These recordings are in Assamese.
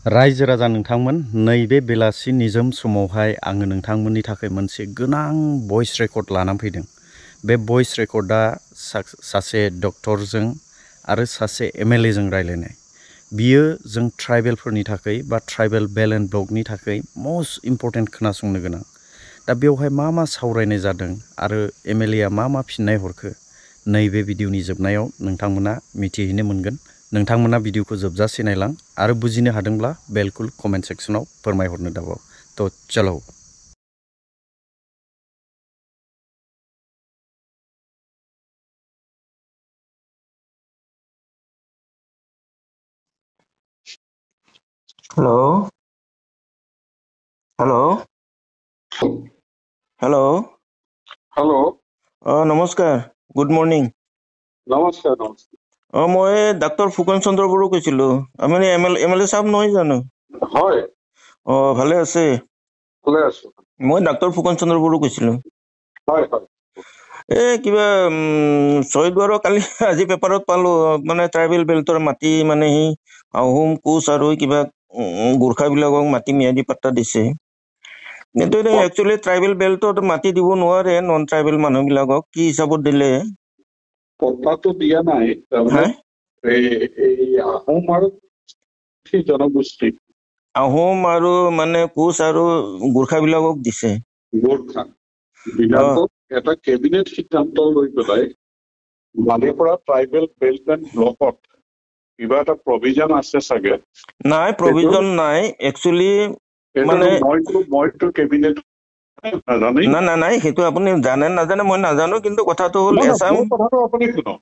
रायजो राजा नोंथांमोन नैबे बेलासि निजोम समावहाय आङो नोंथांमोननि थाखाय मोनसे गोनां भइस रेकर्ड लानानै फैदों। बे भइस रेकर्डआ सासे डक्टरजों आरो सासे एमएलए जों रायलायनाय। बियो जों ट्राइबेलफोरनि थाखाय बा ट्राइबेल बेल एन्ड ब्लकनि थाखाय मोस्ट इम्परटेन्ट खोनासंनो गोनां। दा बेवहाय मा सावरायनाय जादों आरो एमएलएआ मा फिननाय हरखो नैबे भिडिअनि जोबनायाव नोंथांमोना मिथिहैनो मोनगोन। नोंथांमोना भिडिअखौ जोबजासे नायलां आरो बुजिनो हादोंब्ला बिल्कुल कमेन्ट सेक्सनाव फोरमायहरनो दाबाव। तो चलो। हेलो हेलो हेलो हेलो नमस्कार, गुड मर्निंग। नमस्कार नमस्कार। मैं डॉक्टर ফুকন চন্দ্ৰ বড়ো কৈছিলো। আপুনি এমএলএ সাহেব নহয় জানো? হয়। ভালে আছে? ভালে আছো। মই ডক্টৰ ফুকন চন্দ্ৰ বড়ো কৈছিলো। হয় হয়। কিবা ছয়দুৱাৰৰ কালি আজি পেপাৰত পালো, মানে ট্ৰাইবেল বেল্টৰ মাটি মানে সি আহোম কোচ আৰু কিবা গোৰ্খাবিলাকক মাটি ম্যাদী পাট্টা দিছে। কিন্তু একচুৱেলি ট্ৰাইবেল বেল্টত মাটি দিব নোৱাৰে নন ট্ৰাইবেল মানুহবিলাকক। কি হিচাপত দিলে? পট্টাটো দিয়া নাই, তাৰমানে এই আহোম আৰু জনগোষ্ঠী, আহোম আৰু মানে কোচ আৰু গোৰ্খাবিলাকক দিছে। গোৰ্খা বিলাকক এটা কেবিনেট সিদ্ধান্ত লৈ পেলাই বালিপৰা ট্ৰাইবেল বেল্ট এণ্ড ব্লকত কিবা এটা প্ৰভিজন আছে চাগে। নাই, প্ৰভিজন নাই একচুৱেলি। মানে মইতো কেবিনেট নাই, সেইটো আপুনি জানে নাজানে মই নাজানো, কিন্তু কথাটো হ'ল এছাম। কথাটো আপুনি শুনক।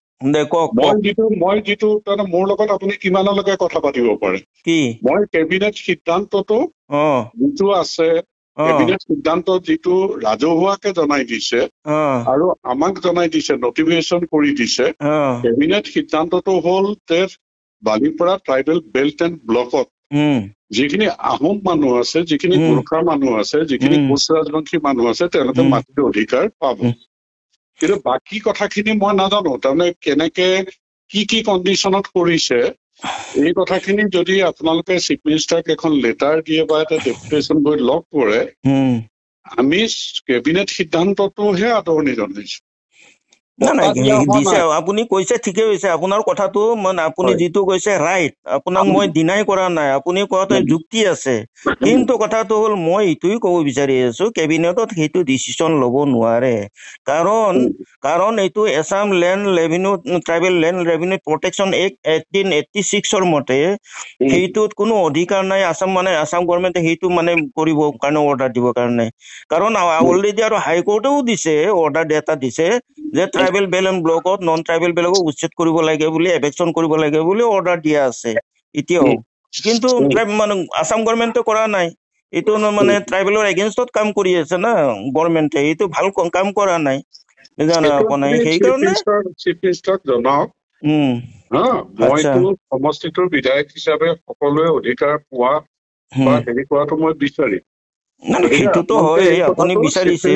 মই যিটো মোৰ লগত আপুনি কিমানলৈকে কথা পাতিব পাৰে? কি মই কেবিনেট সিদ্ধান্তটো যিটো আছে, কেবিনেট সিদ্ধান্ত যিটো ৰাজহুৱাকে জনাই দিছে আৰু আমাক জনাই দিছে, নটিফিকেশ্যন কৰি দিছে। কেবিনেট সিদ্ধান্তটো হ'ল যে বালিপৰা ট্ৰাইবেল বেল্ট এণ্ড ব্লকত যিখিনি আহোম মানুহ আছে, যিখিনি গোৰ্খা মানুহ আছে, যিখিনি কোচ ৰাজবংশী মানুহ আছে, তেওঁলোকে মাটিৰ অধিকাৰ পাব। কিন্তু বাকী কথাখিনি মই নাজানো, তাৰমানে কেনেকে কি কণ্ডিশ্যনত কৰিছে এই কথাখিনি যদি আপোনালোকে চিফ মিনিষ্টাৰক এখন লেটাৰ দিয়ে বা এটা ডেপুটেশ্যন গৈ লগ কৰে, আমি কেবিনেট সিদ্ধান্তটোহে আদৰণি জনাইছো। আপুনি কৈছে ঠিকে হৈছে, আপোনাৰ কথাটো মানে আপুনি যিটো কৈছে ৰাইট, আপোনাক মই ডিনাই কৰা নাই, আপুনি কোৱাটো যুক্তি আছে। কিন্তু কথাটো হ'ল মই এইটোৱে ক'ব বিচাৰি আছো, কেবিনেটত সেইটো ডিচিশ্যন ল'ব নোৱাৰে। কাৰণ এইটো Assam land revenue tribal land revenue protection act 1886 মতে সেইটোত কোনো অধিকাৰ নাই। আছাম গভৰ্ণমেণ্টে সেইটো মানে কৰিব কাৰণে অৰ্ডাৰ দিব কাৰণে। কাৰণ অলৰেডি আৰু হাইকোৰ্টেও দিছে, অৰ্ডাৰ এটা দিছে যে ট্ৰাইবেল বেল এণ্ড ব্লকত নন ট্ৰাইবেল বেলকো উচ্ছেদ কৰিব লাগে বুলি, এভেকশ্যন কৰিব লাগে বুলি অৰ্ডাৰ দিয়া আছে এতিয়াও। কিন্তু মানে আছাম গভৰ্ণমেণ্টে কৰা নাই। এইটো মানে ট্ৰাইবেলৰ এগেইনষ্টত কাম কৰি আছে না গভৰ্ণমেণ্টে, এইটো ভাল কাম কৰা নাই। সেইকাৰণে চিফ মিনিষ্টাৰক জনাওক। মইতো সমষ্টিটোৰ বিধায়ক হিচাপে সকলোৱে অধিকাৰ পোৱা বা হেৰি কৰাটো মই বিচাৰিম। সেইটোতো হয়, আপুনি বিচাৰিছে।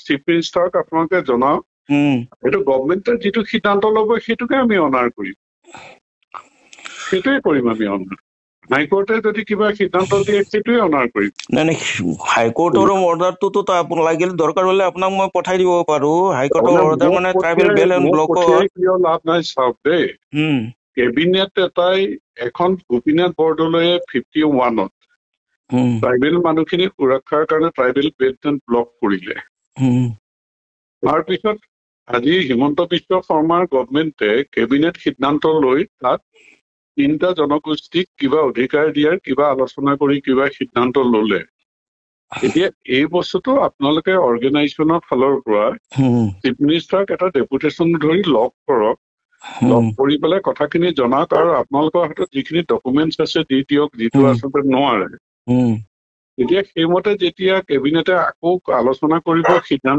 চিফ মিনিষ্টাৰক আপোনালোকে জনাওক, এইটো গভৰ্ণমেণ্টে যিটো সিদ্ধান্ত ল'ব সেইটোকে আমি অনাৰ কৰিম, সেইটোৱে কৰিম আমি অনাৰ। হাইকোৰ্টে যদি কিবা সিদ্ধান্ত দিয়ে সেইটোৱে অনাৰ কৰিম। নাই, হাইকোৰ্টৰ অৰ্ডাৰটোতো আপোনাক লাগিলে দৰকাৰ হলে আপোনাক মই পঠাই দিব পাৰো। হাইকোৰ্টৰ অৰ্ডাৰ মানে ট্ৰাইবেল বেল এণ্ড ব্লকত লাভ নাই। চাওক দেই, কেবিনেট এটাই এখন গোপীনাথ বৰদলৈয়ে 51ত ট্ৰাইবেল মানুহখিনি সুৰক্ষাৰ কাৰণে ট্ৰাইবেল বেল্ট এণ্ড ব্লক কৰিলে। তাৰপিছত আজি হিমন্ত বিশ্ব শৰ্মাৰ গভৰ্ণমেণ্টে কেবিনেট সিদ্ধান্ত লৈ তাত 3টা জনগোষ্ঠীক কিবা অধিকাৰ দিয়াৰ কিবা আলোচনা কৰি কিবা সিদ্ধান্ত ললে। এতিয়া এই বস্তুটো আপোনালোকে অৰ্গেনাইজেশ্যনৰ ফালৰ পৰা চিফ মিনিষ্টাৰক এটা ডেপুটেশ্যন ধৰি লগ কৰক, লগ কৰি পেলাই কথাখিনি জনাওক আৰু আপোনালোকৰ হাতত যিখিনি ডকুমেণ্টছ আছে দি দিয়ক, যিটো আচলতে নোৱাৰে। এতিয়া সেইমতে যেতিয়া কেবিনেটে আকৌ আলোচনা কৰিব, সিদ্ধান্ত